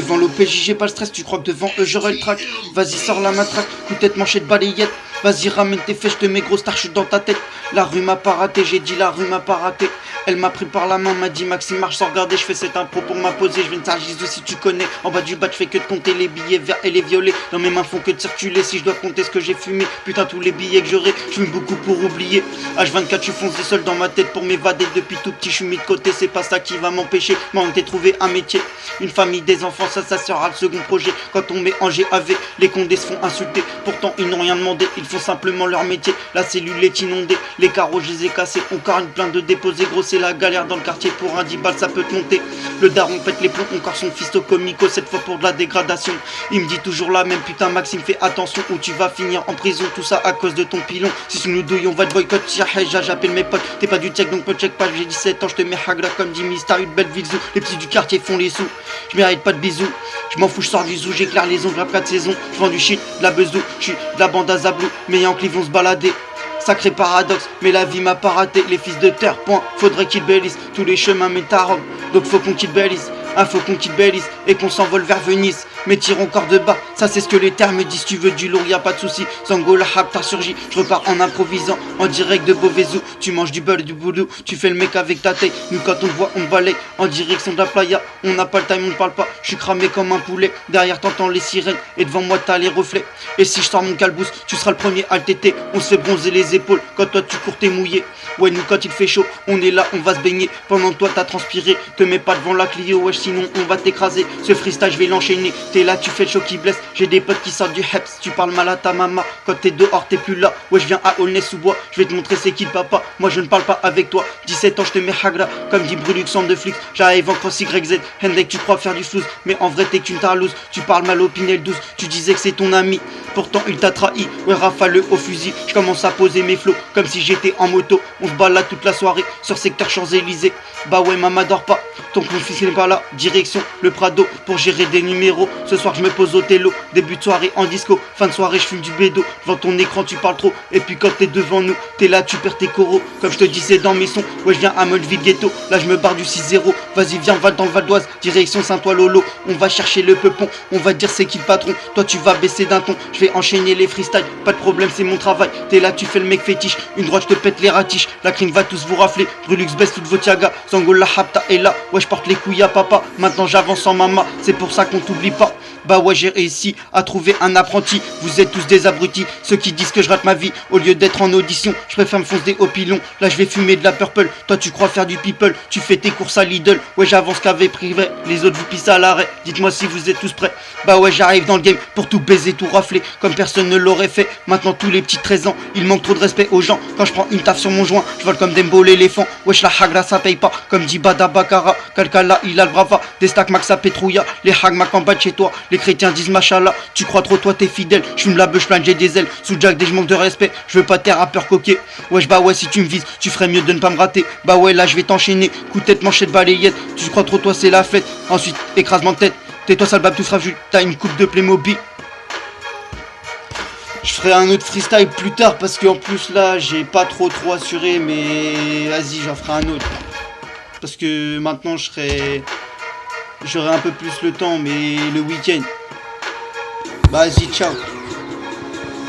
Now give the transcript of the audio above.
Devant l'OPJ j'ai pas le stress, tu crois que devant eux j'aurai le trac. Vas-y sors la matraque, coup de tête manchette balayette. Vas-y ramène tes fesses, je te mets gros star, je suis dans ta tête. La rue m'a pas raté, j'ai dit la rue m'a pas raté. Elle m'a pris par la main, m'a dit Maxime marche sans regarder. Je fais cette impro pour m'imposer, je viens de Sargis si tu connais. En bas du bas je fais que de compter les billets verts et les violets. Dans mes mains font que de circuler, si je dois compter ce que j'ai fumé. Putain tous les billets que j'aurai, je fume beaucoup pour oublier. H24 je fonce des sols dans ma tête pour m'évader. Depuis tout petit je suis mis de côté, c'est pas ça qui va m'empêcher. M'en t'ai trouvé un métier, une famille, des enfants, ça sera le second projet. Quand on met en GAV, les condés se font insulter. Pourtant ils n'ont rien demandé, ils font simplement leur métier. La cellule est inondée, les carreaux je les ai cassés. Encore une plainte de déposer, gros c'est la galère dans le quartier. Pour un 10 balles ça peut te monter. Le daron pète les plombs, encore son fisto comico. Cette fois pour de la dégradation. Il me dit toujours la même, putain Maxime fais attention ou tu vas finir en prison. Tout ça à cause de ton pilon. Si tu nous douilles on va te boycott. J'appelle mes potes, t'es pas du check donc me check pas. J'ai 17 ans, je te mets hagra comme dit Miss. T'as une belle ville zoo, les petits du quartier font les sous. Je mérite pas de bisous, je m'en fous, je sors du zoo. J'éclaire les ongles à 4 saisons. Je vends du shit, de la bezou, je suis de la bande à Zablou. Mes Yankees vont se balader. Sacré paradoxe, mais la vie m'a pas raté. Les fils de terre, point, faudrait qu'ils bélissent. Tous les chemins mènent à Rome, donc faut qu'on quitte Belize. Faut qu'on quitte Belize et qu'on s'envole vers Venise. Mais tirons encore de bas, ça c'est ce que les termes disent. Tu veux du lourd, y a pas de souci. Zango la hap t'as surgi, je repars en improvisant. En direct de Beauvezou, tu manges du beurre et du boulot. Tu fais le mec avec ta taille, nous quand on te voit on te balaye. En direction de la playa, on n'a pas le time, on ne parle pas. Je suis cramé comme un poulet, derrière t'entends les sirènes. Et devant moi t'as les reflets. Et si je sors mon calbousse, tu seras le premier à le téter. On se fait bronzer les épaules, quand toi tu cours t'es mouillé. Ouais nous quand il fait chaud, on est là, on va se baigner. Pendant que toi t'as transpiré, te mets pas devant la Clio, wesh sinon on va t'écraser. Ce freestyle je vais l'enchaîner, t'es là tu fais le show qui blesse. J'ai des potes qui sortent du heps, tu parles mal à ta maman. Quand t'es dehors t'es plus là, ouais je viens à Aulnay-sous-Bois. Je vais te montrer c'est qui le papa, moi je ne parle pas avec toi. 17 ans je te mets hagra, comme dit Brulux en de flux. J'arrive en cross YZ, Hendek tu crois faire du flouze. Mais en vrai t'es qu'une tarlouse, tu parles mal au Pinel 12. Tu disais que c'est ton ami, pourtant il t'a trahi. Ouais rafale au fusil, je commence à poser mes flots comme si j'étais en moto. On se balade toute la soirée sur secteur Champs-Élysées. Bah ouais maman dort pas, ton fils n'est pas là. Direction le Prado pour gérer des numéros. Ce soir je me pose au télo, début de soirée en disco. Fin de soirée je fume du bédo, devant ton écran tu parles trop. Et puis quand t'es devant nous, t'es là tu perds tes coraux. Comme je te disais dans mes sons, ouais je viens à Molleville ghetto. Là je me barre du 6-0, vas-y viens va dans le Val d'Oise. Direction Saint-Ouen-Lolo, on va chercher le peupon. On va dire c'est qui le patron, toi tu vas baisser d'un ton. Je vais enchaîner les freestyles, pas de problème c'est mon travail. T'es là tu fais le mec fétiche, une droite je te pète les ratiches. La crime va tous vous rafler, Brulux baisse toutes vos tiagas. Zangola hapta est là, ouais je porte les couilles à papa. Maintenant j'avance en mama, c'est pour ça qu'on t'oublie pas. Bah ouais j'ai réussi à trouver un apprenti. Vous êtes tous des abrutis, ceux qui disent que je rate ma vie. Au lieu d'être en audition, je préfère me foncer au pilon. Là je vais fumer de la purple, toi tu crois faire du people. Tu fais tes courses à Lidl, ouais j'avance qu'avec privé. Les autres vous pissent à l'arrêt, dites-moi si vous êtes tous prêts. Bah ouais j'arrive dans le game pour tout baiser, tout rafler. Comme personne ne l'aurait fait, maintenant tous les petits 13 ans. Il manque trop de respect aux gens, quand je prends une taf sur mon joint. Je vole comme Dembo l'éléphant, wesh la hagra ça paye pas. Comme dit Bada Bakara, Kalkala il a le brava. Des stacks max à Petrouilla, les hagmak en bas de chez toi. Les chrétiens disent machallah, tu crois trop toi t'es fidèle. Je fume la bûche plein j'ai des ailes, sous Jack des je manque de respect. Je veux pas tes rappeurs coquets, wesh bah ouais si tu me vises, tu ferais mieux de ne pas me rater. Bah ouais là je vais t'enchaîner, coup de tête manchette balayette. Tu crois trop toi c'est la fête, ensuite écrasement de tête. Tais-toi sale bab tout sera vu, t'as une coupe de Playmobil. Je ferai un autre freestyle plus tard parce qu'en plus là j'ai pas trop assuré, mais vas-y j'en ferai un autre. Parce que maintenant j'aurai un peu plus le temps, mais le week-end. Vas-y ciao.